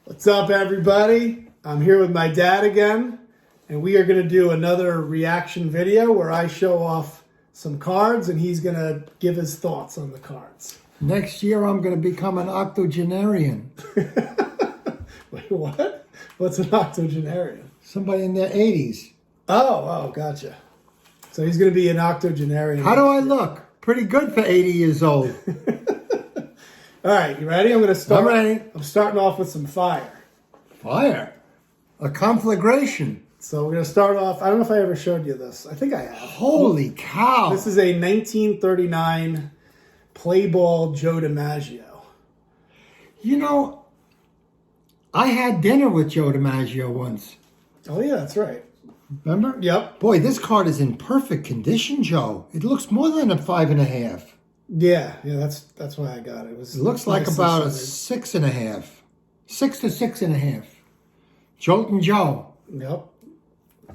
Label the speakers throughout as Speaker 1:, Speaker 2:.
Speaker 1: What's up, everybody? I'm here with my dad again, and we are going to do another reaction video where I show off some cards and he's going to give his thoughts on the cards.
Speaker 2: Next year, I'm going to become an octogenarian.
Speaker 1: Wait, what? What's an octogenarian?
Speaker 2: Somebody in their 80s.
Speaker 1: Oh, gotcha. So he's going to be an octogenarian.
Speaker 2: How do I look? Pretty good for 80 years old.
Speaker 1: All right, you ready? I'm going to start.
Speaker 2: I'm ready.
Speaker 1: I'm starting off with some fire.
Speaker 2: Fire? A conflagration.
Speaker 1: So we're going to start off. I don't know if I ever showed you this. I think I have.
Speaker 2: Holy cow.
Speaker 1: This is a 1939 play ball Joe Dimaggio.
Speaker 2: You know, I had dinner with Joe Dimaggio once.
Speaker 1: Oh, yeah, that's right.
Speaker 2: Remember?
Speaker 1: Yep.
Speaker 2: Boy, this card is in perfect condition, Joe. It looks more than a 5.5.
Speaker 1: Yeah, that's why I got it. It
Speaker 2: looks like about a 6.5. 6 to 6.5. Joltin' Joe.
Speaker 1: Yep.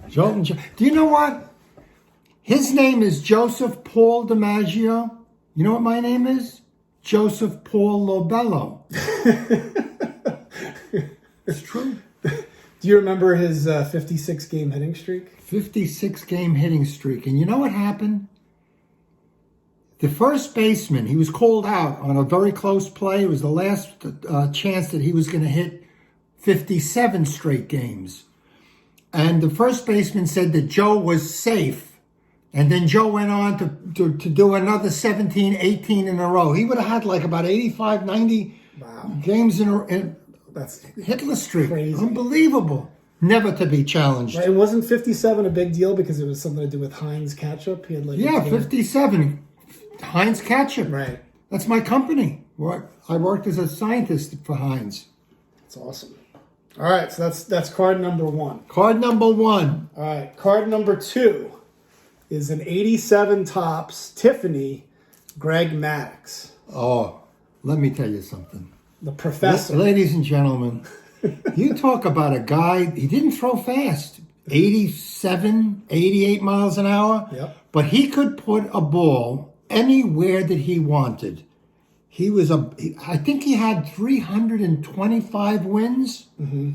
Speaker 2: Joltin' Joe. Do you know what? His name is Joseph Paul Dimaggio. You know what my name is? Joseph Paul Lobello. It's true.
Speaker 1: Do you remember his 56-game hitting streak?
Speaker 2: 56-game hitting streak. And you know what happened? The first baseman, he was called out on a very close play. It was the last chance that he was going to hit 57 straight games. And the first baseman said that Joe was safe. And then Joe went on to do another 17, 18 in a row. He would have had like about 85, 90 games in a
Speaker 1: That's
Speaker 2: hitless streak.
Speaker 1: crazy.
Speaker 2: Unbelievable. Never to be challenged.
Speaker 1: Right, and wasn't 57 a big deal because it was something to do with Heinz ketchup? He had like
Speaker 2: 57. Heinz Ketchup.
Speaker 1: Right.
Speaker 2: That's my company. I worked as a scientist for Heinz.
Speaker 1: That's awesome. All right, so that's card number one.
Speaker 2: Card number one.
Speaker 1: All right, card number two is an 87 Topps Tiffany Greg Maddux.
Speaker 2: Oh, let me tell you something.
Speaker 1: The professor.
Speaker 2: Ladies and gentlemen, you talk about a guy, he didn't throw fast. 87, 88 miles an hour.
Speaker 1: Yep.
Speaker 2: But he could put a ball anywhere that he wanted. I think he had 325 wins.
Speaker 1: Mm-hmm.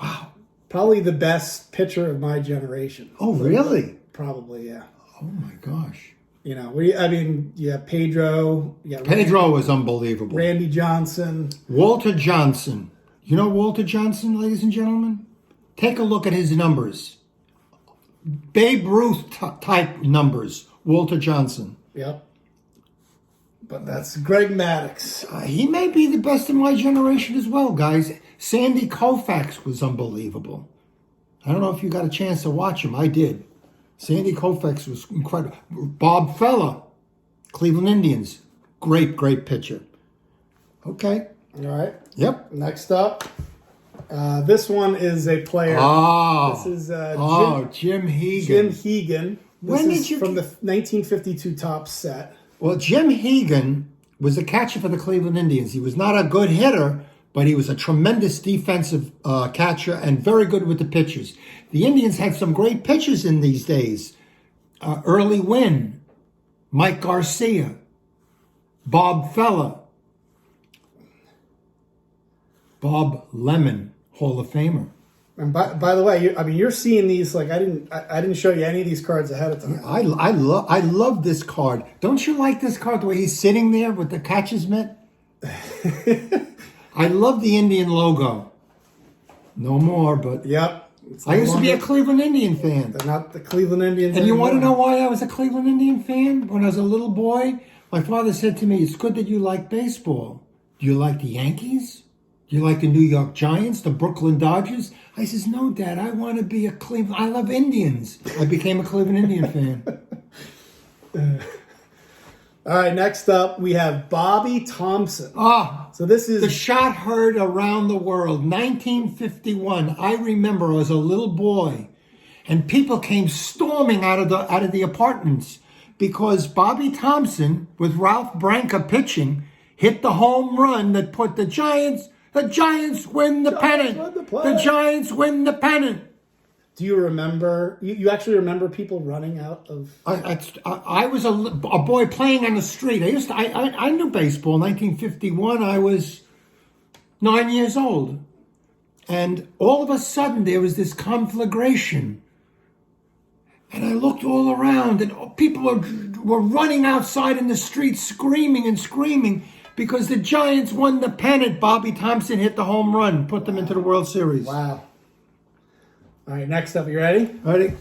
Speaker 2: Wow.
Speaker 1: Probably the best pitcher of my generation.
Speaker 2: Oh, really?
Speaker 1: Probably, yeah.
Speaker 2: Oh, my gosh.
Speaker 1: You know, Pedro.
Speaker 2: Pedro was unbelievable.
Speaker 1: Randy Johnson.
Speaker 2: Walter Johnson. You know Walter Johnson, ladies and gentlemen? Take a look at his numbers. Babe Ruth type numbers. Walter Johnson.
Speaker 1: Yep. But that's Greg Maddux.
Speaker 2: He may be the best in my generation as well, guys. Sandy Koufax was unbelievable. I don't know if you got a chance to watch him. I did. Sandy Koufax was incredible. Bob Feller, Cleveland Indians. Great pitcher. Okay.
Speaker 1: All right.
Speaker 2: Yep.
Speaker 1: Next up, this one is a player.
Speaker 2: Oh.
Speaker 1: This is
Speaker 2: Jim Hegan.
Speaker 1: Jim Hegan.
Speaker 2: When
Speaker 1: This
Speaker 2: did
Speaker 1: is
Speaker 2: you
Speaker 1: from the 1952 Topps set.
Speaker 2: Well, Jim Hegan was a catcher for the Cleveland Indians. He was not a good hitter, but he was a tremendous defensive catcher and very good with the pitchers. The Indians had some great pitchers in these days. Early Wynn, Mike Garcia, Bob Feller, Bob Lemon, Hall of Famer.
Speaker 1: And by the way, you're seeing these like I didn't show you any of these cards ahead of time.
Speaker 2: I love this card. Don't you like this card the way he's sitting there with the catcher's mitt? I love the Indian logo. No more, but
Speaker 1: Yep.
Speaker 2: I used to be a Cleveland Indian fan.
Speaker 1: They're not the Cleveland Indians.
Speaker 2: And you
Speaker 1: anymore.
Speaker 2: want to know why I was a Cleveland Indian fan? When I was a little boy, my father said to me, "It's good that you like baseball. Do you like the Yankees? Do you like the New York Giants, the Brooklyn Dodgers?" I says, "No, Dad, I want to be a Cleveland. I love Indians." I became a Cleveland Indian fan.
Speaker 1: All right, next up, we have Bobby Thomson.
Speaker 2: So
Speaker 1: this is
Speaker 2: the shot heard around the world, 1951. I remember I was a little boy, and people came storming out of the apartments because Bobby Thomson, with Ralph Branca pitching, hit the home run that put the Giants win the pennant. The Giants win the pennant.
Speaker 1: Do you remember? You actually remember people running out of?
Speaker 2: I was a boy playing on the street. I knew baseball. 1951. I was 9 years old. And all of a sudden, there was this conflagration. And I looked all around, and people were running outside in the streets, screaming and screaming, because the Giants won the pennant. Bobby Thomson hit the home run, put them into the World Series.
Speaker 1: Wow. All right, next up, you ready?
Speaker 2: Ready?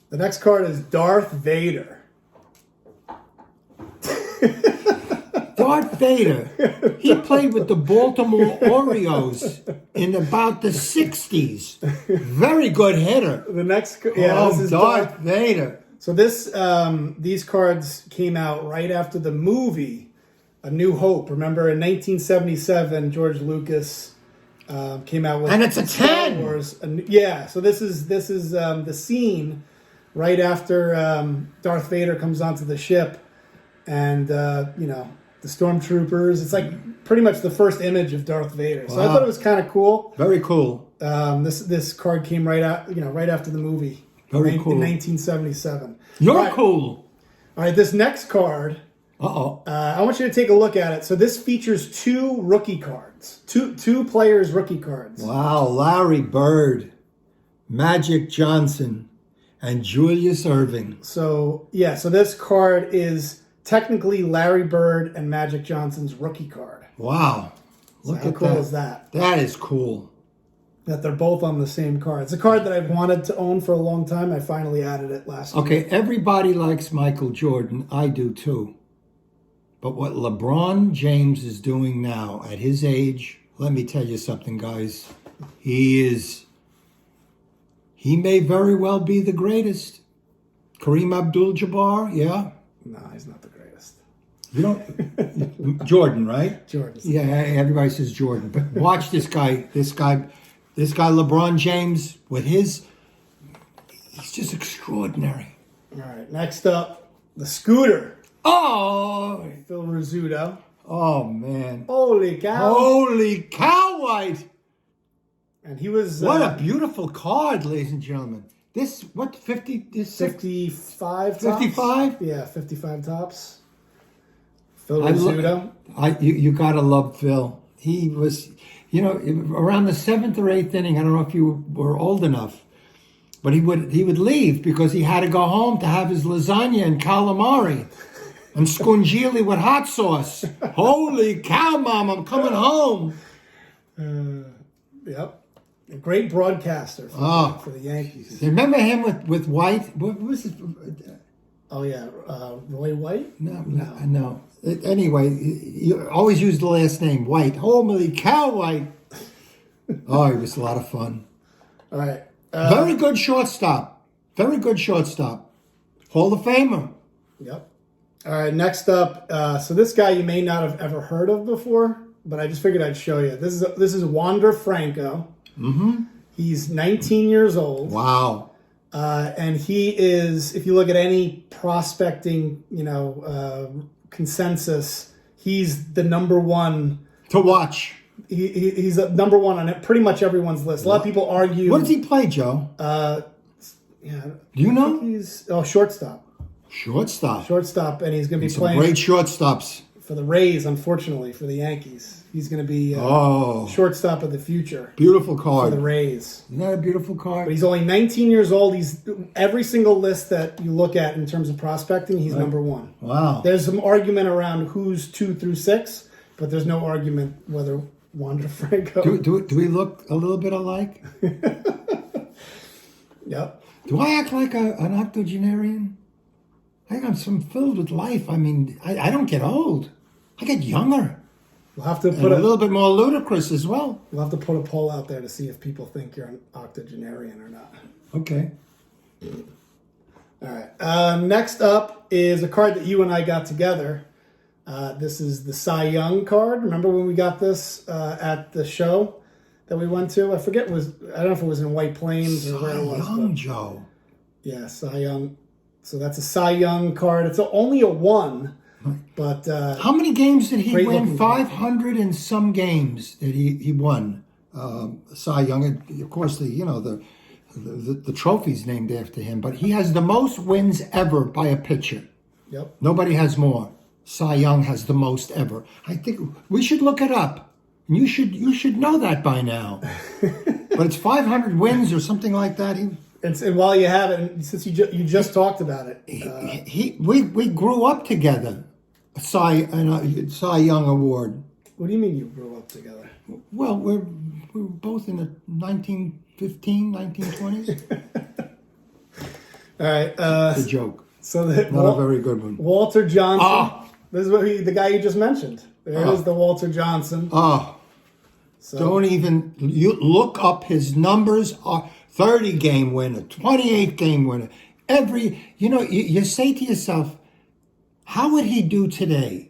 Speaker 1: The next card is Darth Vader.
Speaker 2: Darth Vader, he played with the Baltimore Orioles in about the 60s. Very good hitter.
Speaker 1: The next, this is
Speaker 2: Darth Vader.
Speaker 1: So these cards came out right after the movie A New Hope. Remember, in 1977, George Lucas came out with,
Speaker 2: and it's a
Speaker 1: Star
Speaker 2: 10.
Speaker 1: Wars. Yeah, so this is the scene right after Darth Vader comes onto the ship, and the stormtroopers. It's like pretty much the first image of Darth Vader. So I thought it was kind of cool.
Speaker 2: Very cool.
Speaker 1: This card came right out, right after the movie.
Speaker 2: Very cool.
Speaker 1: In 1977.
Speaker 2: You're cool.
Speaker 1: All right, this next card. I want you to take a look at it. So this features 2 rookie cards, two players' rookie cards.
Speaker 2: Wow, Larry Bird, Magic Johnson, and Julius Erving.
Speaker 1: So so this card is technically Larry Bird and Magic Johnson's rookie card.
Speaker 2: Wow,
Speaker 1: Look how cool is that?
Speaker 2: That is cool.
Speaker 1: That they're both on the same card. It's a card that I've wanted to own for a long time. I finally added it last year.
Speaker 2: Okay, everybody likes Michael Jordan. I do too. But what LeBron James is doing now at his age, let me tell you something, guys. He may very well be the greatest. Kareem Abdul-Jabbar, yeah?
Speaker 1: No, he's not the greatest.
Speaker 2: You don't... Jordan, right?
Speaker 1: Jordan.
Speaker 2: Yeah, everybody says Jordan. But watch this guy, LeBron James, with his... He's just extraordinary.
Speaker 1: All right, next up, the scooter.
Speaker 2: Oh!
Speaker 1: Phil Rizzuto.
Speaker 2: Oh, man.
Speaker 1: Holy cow.
Speaker 2: Holy cow, White!
Speaker 1: And he was...
Speaker 2: What a beautiful card, ladies and gentlemen. This, what, 50? This
Speaker 1: 55 tops?
Speaker 2: 55?
Speaker 1: Yeah, 55 tops. Phil Rizzuto.
Speaker 2: You got to love Phil. He was, around the 7th or 8th inning, I don't know if you were old enough, but he would leave because he had to go home to have his lasagna and calamari and scuingilli with hot sauce. Holy cow, Mom, I'm coming home.
Speaker 1: Yep. A great broadcaster for the Yankees.
Speaker 2: Remember him with White? What was his?
Speaker 1: Oh, yeah. Roy White?
Speaker 2: No. Anyway, you always use the last name, White. Holy cow, White. Oh, it was a lot of fun.
Speaker 1: All right.
Speaker 2: Very good shortstop. Hall of Famer.
Speaker 1: Yep. All right, next up. So this guy you may not have ever heard of before, but I just figured I'd show you. This is Wander Franco.
Speaker 2: Mm-hmm.
Speaker 1: He's 19 years old.
Speaker 2: Wow.
Speaker 1: And he is, if you look at any prospecting, consensus, he's the number one
Speaker 2: to watch.
Speaker 1: He's number one on pretty much everyone's list. A lot of people argue.
Speaker 2: What does he play, Joe?
Speaker 1: Do
Speaker 2: you know?
Speaker 1: He's shortstop.
Speaker 2: Shortstop,
Speaker 1: and he's going to be playing
Speaker 2: great shortstops
Speaker 1: for the Rays. Unfortunately, for the Yankees, he's going to be shortstop of the future.
Speaker 2: Beautiful card
Speaker 1: for the Rays.
Speaker 2: Isn't that a beautiful card?
Speaker 1: But he's only 19 years old. He's every single list that you look at in terms of prospecting. He's number one.
Speaker 2: Wow.
Speaker 1: There's some argument around who's 2 through 6, but there's no argument whether Wander Franco.
Speaker 2: Do we look a little bit alike?
Speaker 1: Yep.
Speaker 2: Do I act like an octogenarian? I think I'm filled with life. I mean, I don't get old. I get younger.
Speaker 1: We'll have to
Speaker 2: put a little bit more ludicrous as well.
Speaker 1: We'll have to put a poll out there to see if people think you're an octogenarian or not.
Speaker 2: Okay.
Speaker 1: All right. Next up is a card that you and I got together. This is the Cy Young card. Remember when we got this at the show that we went to? I forget. I don't know if it was in White Plains or where it was.
Speaker 2: Cy Young, Joe.
Speaker 1: Yeah, Cy Young. So that's a Cy Young card. It's only a 1, but
Speaker 2: how many games did he win? 500 and some games that he won. Cy Young, and of course, the trophy's named after him. But he has the most wins ever by a pitcher.
Speaker 1: Yep.
Speaker 2: Nobody has more. Cy Young has the most ever. I think we should look it up. And you should know that by now. But it's 500 wins or something like that.
Speaker 1: And while you have it, since you just talked about it,
Speaker 2: we grew up together. A Cy Young Award.
Speaker 1: What do you mean you grew up together?
Speaker 2: Well, we were both in the 1915, 1920s.
Speaker 1: All right.
Speaker 2: The joke.
Speaker 1: So
Speaker 2: Not a very good one.
Speaker 1: Walter Johnson. This is the guy you just mentioned. There is the Walter Johnson.
Speaker 2: So. Don't even you look up his numbers. 30 game winner, 28 game winner. You say to yourself, how would he do today?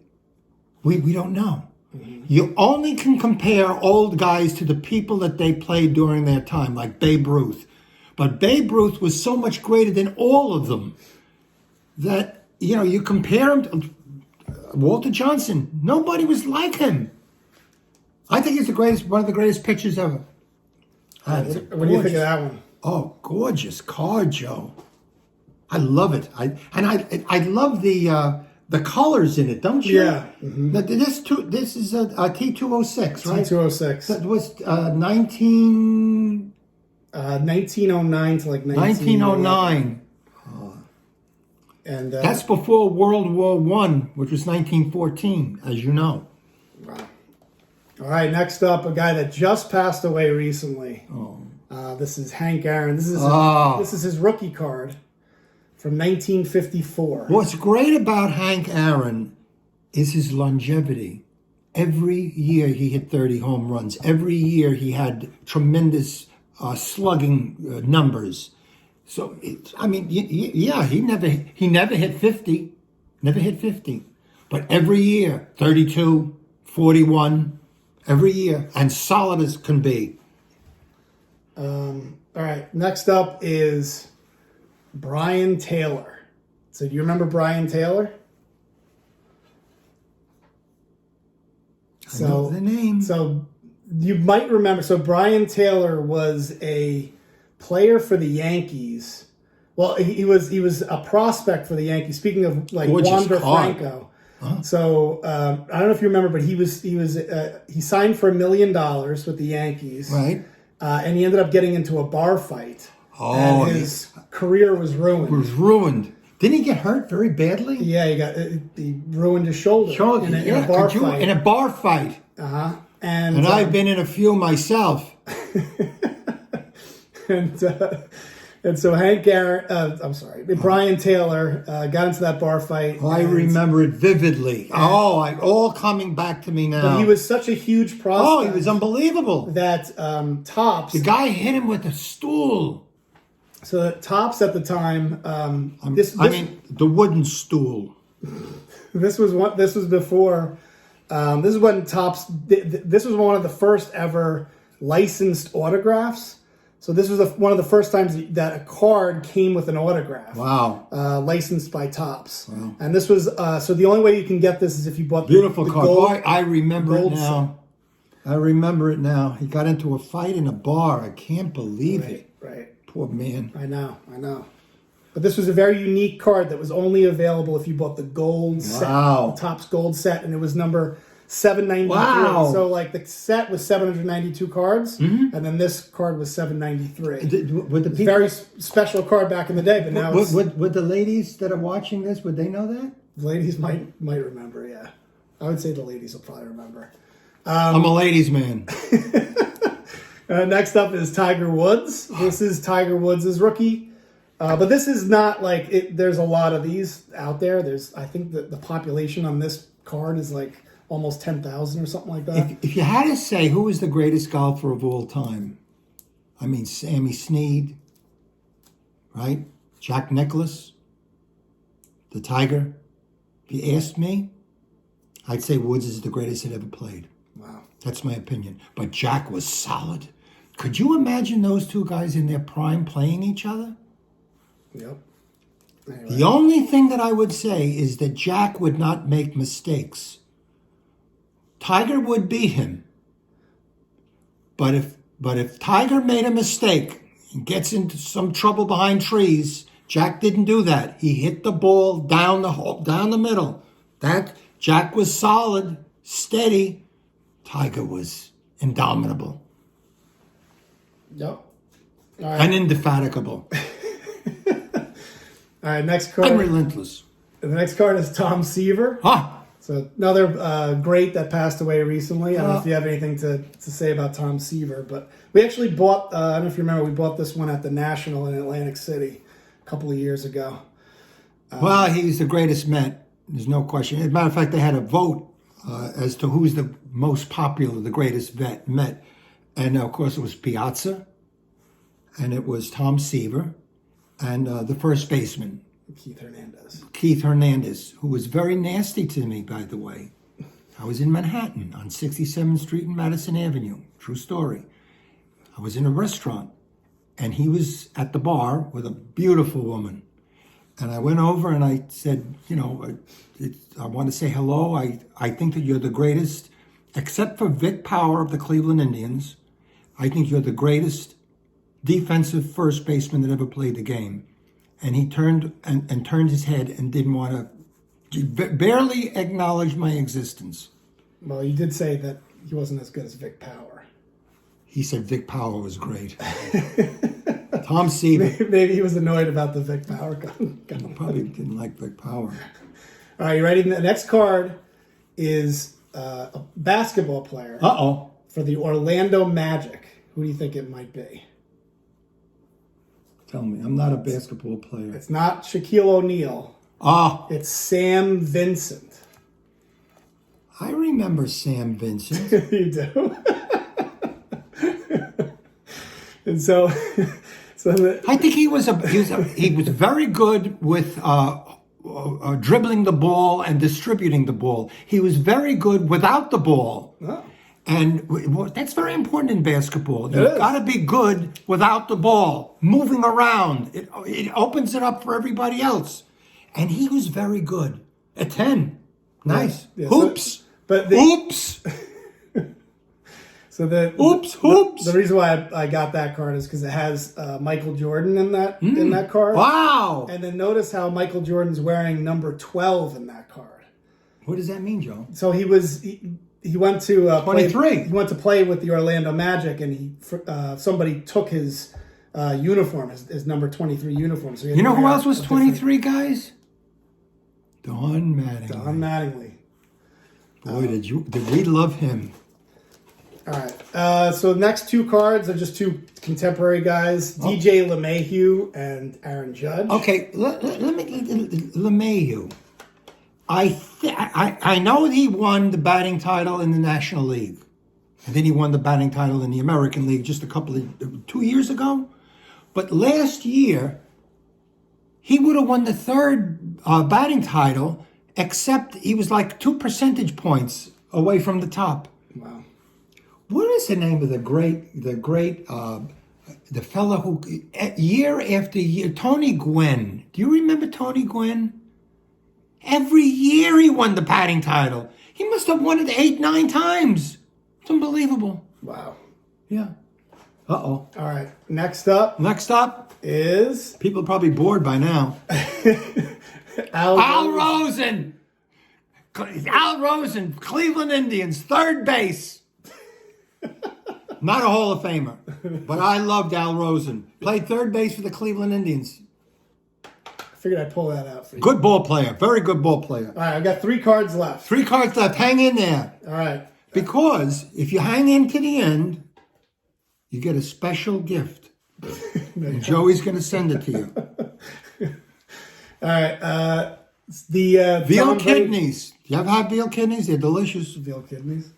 Speaker 2: We don't know. Mm-hmm. You only can compare old guys to the people that they played during their time, like Babe Ruth. But Babe Ruth was so much greater than all of them that, you compare him to Walter Johnson. Nobody was like him. I think he's one of the greatest pitchers ever.
Speaker 1: What do you think of that one?
Speaker 2: Oh, gorgeous card, Joe. I love it. I love the colors in it, don't you?
Speaker 1: Yeah. Mm-hmm.
Speaker 2: This is a T206, right?
Speaker 1: T206.
Speaker 2: That was 1909
Speaker 1: to like
Speaker 2: 1909.
Speaker 1: And
Speaker 2: that's before World War I, which was 1914, as you know.
Speaker 1: Wow. All right, next up, a guy that just passed away recently. This is Hank Aaron. This is his rookie card from 1954.
Speaker 2: What's great about Hank Aaron is his longevity. Every year he hit 30 home runs. Every year he had tremendous slugging numbers. So, he never hit 50. Never hit 50. But every year, 32, 41, every year, and solid as can be.
Speaker 1: All right, next up is Brian Taylor. So do you remember Brian Taylor?
Speaker 2: I know the name.
Speaker 1: So you might remember. So Brian Taylor was a player for the Yankees. Well, he was a prospect for the Yankees. Speaking of Wander Franco. Uh-huh. So I don't know if you remember, but he signed for $1 million with the Yankees.
Speaker 2: Right.
Speaker 1: And he ended up getting into a bar fight.
Speaker 2: Oh,
Speaker 1: and his career was ruined.
Speaker 2: Didn't he get hurt very badly?
Speaker 1: Yeah, he ruined his shoulder in a bar fight.
Speaker 2: In a bar fight.
Speaker 1: Uh-huh.
Speaker 2: And I've been in a few myself.
Speaker 1: And so Brian Taylor got into that bar fight.
Speaker 2: I remember it vividly. All coming back to me now.
Speaker 1: But he was such a huge prospect.
Speaker 2: Oh, he was unbelievable.
Speaker 1: That Topps...
Speaker 2: The guy hit him with a stool.
Speaker 1: So Topps at the time...
Speaker 2: the wooden stool.
Speaker 1: This was before... this is when Topps... This was one of the first ever licensed autographs. So this was one of the first times that a card came with an autograph.
Speaker 2: Wow.
Speaker 1: Licensed by Topps.
Speaker 2: Wow.
Speaker 1: And this was, so the only way you can get this is if you bought
Speaker 2: beautiful
Speaker 1: the
Speaker 2: card.
Speaker 1: gold.
Speaker 2: Boy, I remember it now.
Speaker 1: Set.
Speaker 2: I remember it now. He got into a fight in a bar. I can't believe it.
Speaker 1: Right.
Speaker 2: Poor man.
Speaker 1: I know. But this was a very unique card that was only available if you bought the gold set. The Topps gold set. And it was number 793.
Speaker 2: Wow.
Speaker 1: So the set was 792 cards, and then this card was 793.
Speaker 2: Would the people,
Speaker 1: very special card back in the day, but now
Speaker 2: would the ladies that are watching this, would they know that?
Speaker 1: The ladies might remember, yeah. I would say the ladies will probably remember.
Speaker 2: I'm a ladies' man.
Speaker 1: Next up is Tiger Woods. This is Tiger Woods' rookie. But this is not there's a lot of these out there. I think that the population on this card is almost 10,000 or something like that.
Speaker 2: If you had to say who is the greatest golfer of all time, Sammy Snead, right? Jack Nicklaus, the Tiger. If you asked me, I'd say Woods is the greatest that ever played.
Speaker 1: Wow.
Speaker 2: That's my opinion. But Jack was solid. Could you imagine those two guys in their prime playing each other?
Speaker 1: Yep. Anyway.
Speaker 2: The only thing that I would say is that Jack would not make mistakes. Tiger would beat him. But if Tiger made a mistake and gets into some trouble behind trees, Jack didn't do that. He hit the ball down the middle. That Jack was solid, steady. Tiger was indomitable
Speaker 1: Yep. All right.
Speaker 2: and indefatigable
Speaker 1: All right, next card.
Speaker 2: and relentless.
Speaker 1: The next card is Tom Seaver.
Speaker 2: Ah,
Speaker 1: So another great that passed away recently. I don't know if you have anything to say about Tom Seaver, but we actually bought, I don't know if you remember, we bought this one at the National in Atlantic City a couple of years ago.
Speaker 2: well, he's the greatest Met. There's no question. As a matter of fact, they had a vote as to who's the most popular, the greatest Met. And of course, it was Piazza, and it was Tom Seaver, and the first baseman, Keith Hernandez, who was very nasty to me, by the way. I was in Manhattan on 67th Street and Madison Avenue. True story. I was in a restaurant, and he was at the bar with a beautiful woman. And I went over and I said, you know, I want to say hello. I think that you're the greatest, except for Vic Power of the Cleveland Indians. I think you're the greatest defensive first baseman that ever played the game. And he turned and turned his head and didn't want to, barely acknowledge my existence.
Speaker 1: Well, you did say that he wasn't as good as Vic Power.
Speaker 2: He said Vic Power was great. Tom Seaver.
Speaker 1: Maybe he was annoyed about the Vic Power gun.
Speaker 2: Probably didn't like Vic Power.
Speaker 1: All right, you ready? The next card is a basketball player for the Orlando Magic. Who do you think it might be?
Speaker 2: Tell me. I'm not a basketball player.
Speaker 1: It's not Shaquille O'Neal. It's Sam Vincent.
Speaker 2: I remember Sam Vincent.
Speaker 1: You do? And so
Speaker 2: I think he was very good with dribbling the ball and distributing the ball. He was very good without the ball.
Speaker 1: Oh.
Speaker 2: And that's very important in basketball. You've got to be good without the ball, moving around. It opens it up for everybody else. And he was very good. A 10. Nice.
Speaker 1: Yeah,
Speaker 2: Hoops.
Speaker 1: Hoops. So
Speaker 2: Hoops.
Speaker 1: The reason why I got that card is because it has Michael Jordan in that card.
Speaker 2: Wow.
Speaker 1: And then notice how Michael Jordan's wearing number 12 in that card.
Speaker 2: What does that mean, Joe?
Speaker 1: So he went to
Speaker 2: 23.
Speaker 1: He went to play with the Orlando Magic, and somebody took his uniform, his number 23 uniform. So
Speaker 2: you know who else was 23, guys? Don Mattingly.
Speaker 1: Don Mattingly.
Speaker 2: Boy, did we love him.
Speaker 1: All right. So the next two cards are just two contemporary guys, DJ LeMahieu and Aaron Judge.
Speaker 2: Okay, let me LeMahieu. I know he won the batting title in the National League, and then he won the batting title in the American League just 2 years ago. But last year, he would have won the third batting title, except he was like 2 percentage points away from the top.
Speaker 1: Wow.
Speaker 2: What is the name of the fellow who year after year, Tony Gwynn? Do you remember Tony Gwynn? Every year he won the batting title. He must have won it 8, 9 times. It's unbelievable.
Speaker 1: Wow.
Speaker 2: Yeah. Uh-oh.
Speaker 1: All right. Next up is...
Speaker 2: People are probably bored by now. Al Rosen. Al Rosen, Cleveland Indians, third base. Not a Hall of Famer, but I loved Al Rosen. Played third base for the Cleveland Indians.
Speaker 1: I figured I'd pull that out for you.
Speaker 2: Good ball player. Very good ball player.
Speaker 1: All right, I've got 3 cards left.
Speaker 2: 3 cards left. Hang in there.
Speaker 1: All right.
Speaker 2: Because if you hang in to the end, you get a special gift. And Joey's going to send it to you.
Speaker 1: All right. The
Speaker 2: veal kidneys. Do you ever have veal kidneys? They're delicious.
Speaker 1: Veal kidneys.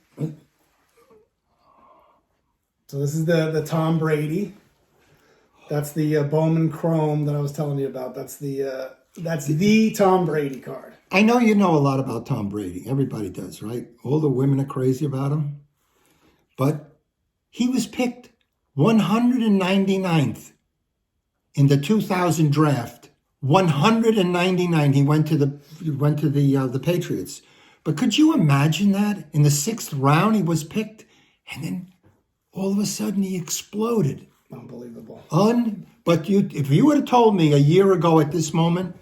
Speaker 1: So this is the Tom Brady. That's the Bowman Chrome that I was telling you about. That's the Tom Brady card.
Speaker 2: I know you know a lot about Tom Brady. Everybody does, right? All the women are crazy about him. But he was picked 199th in the 2000 draft. 199. He went to the Patriots. But could you imagine that? In the 6th round, he was picked, and then all of a sudden he exploded.
Speaker 1: Unbelievable.
Speaker 2: But if you would have told me a year ago at this moment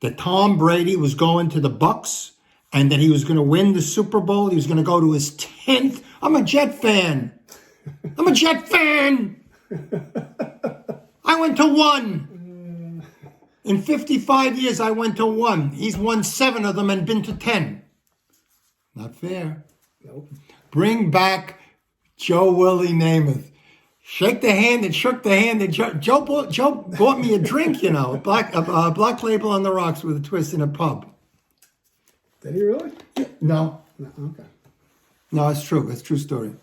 Speaker 2: that Tom Brady was going to the Bucks and that he was going to win the Super Bowl. He was going to go to his 10th. I'm a Jet fan. I'm a Jet fan. I went to 1. In 55 years, I went to 1. He's won 7 of them and been to 10. Not fair.
Speaker 1: Nope.
Speaker 2: Bring back Joe Willie Namath. Shake the hand and shook the hand. And Joe bought me a drink, you know, a black label on the rocks with a twist in a pub.
Speaker 1: Did he really?
Speaker 2: No.
Speaker 1: No, okay.
Speaker 2: No, it's true. It's a true story.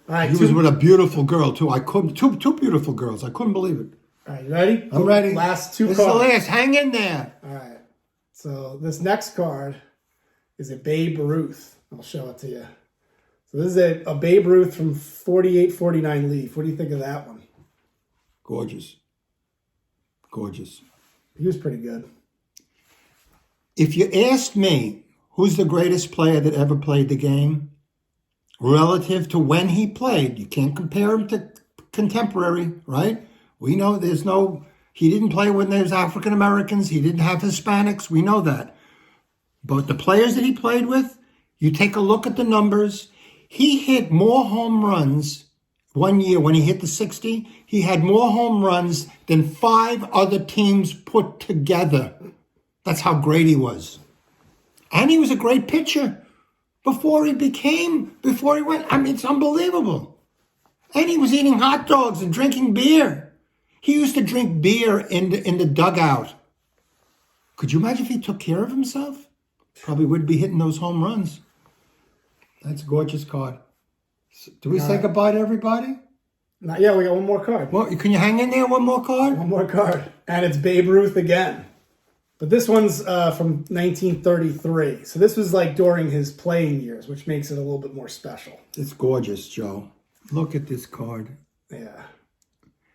Speaker 1: All right.
Speaker 2: He was with a beautiful girl, too. I couldn't, two beautiful girls. I couldn't believe it.
Speaker 1: All right, you ready?
Speaker 2: I'm ready.
Speaker 1: Last 2
Speaker 2: This
Speaker 1: cards.
Speaker 2: is the last. Hang in there.
Speaker 1: All right. So this next card is a Babe Ruth. I'll show it to you. So this is a Babe Ruth from 48-49 Leaf. What do you think of that one?
Speaker 2: Gorgeous. Gorgeous.
Speaker 1: He was pretty good.
Speaker 2: If you asked me who's the greatest player that ever played the game, relative to when he played, you can't compare him to contemporary, right? We know he didn't play when there was African Americans. He didn't have Hispanics. We know that. But the players that he played with, you take a look at the numbers. He hit more home runs one year when he hit the 60. He had more home runs than 5 other teams put together. That's how great he was. And he was a great pitcher before he went. I mean, it's unbelievable. And he was eating hot dogs and drinking beer. He used to drink beer in the dugout. Could you imagine if he took care of himself? Probably would be hitting those home runs. That's a gorgeous card. Do we say goodbye to everybody?
Speaker 1: Not yet. We got one more card.
Speaker 2: Well, can you hang in there? One more card?
Speaker 1: One more card. And it's Babe Ruth again. But this one's from 1933. So this was like during his playing years, which makes it a little bit more special.
Speaker 2: It's gorgeous, Joe. Look at this card.
Speaker 1: Yeah.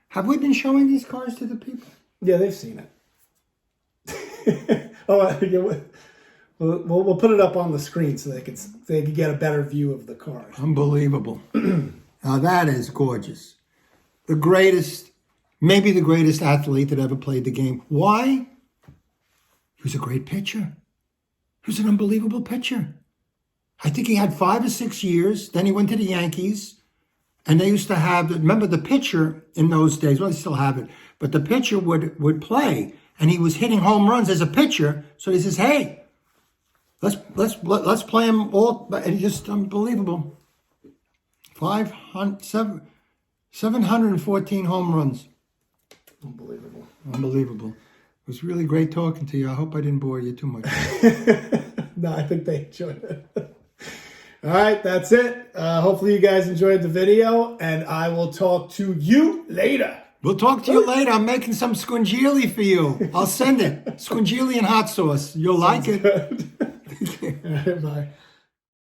Speaker 2: Have we been showing these cards to the people?
Speaker 1: Yeah, they've seen it. We'll put it up on the screen so they can get a better view of the card.
Speaker 2: Unbelievable. Now that is gorgeous. The greatest, maybe the greatest athlete that ever played the game. Why? He was a great pitcher. He was an unbelievable pitcher. I think he had 5 or 6 years. Then he went to the Yankees. And they used to have, remember the pitcher in those days, well, they still have it, but the pitcher would play, and he was hitting home runs as a pitcher. So he says, hey, let's play him all, and it's just unbelievable. 714 home runs. Unbelievable. It was really great talking to you. I hope I didn't bore you too much.
Speaker 1: No, I think they enjoyed it. All right, that's it. Hopefully you guys enjoyed the video, and I will talk to you later.
Speaker 2: We'll talk to you later. I'm making some scuingilli for you. I'll send it. Scuingilli and hot sauce. You'll like it.
Speaker 1: All right, bye.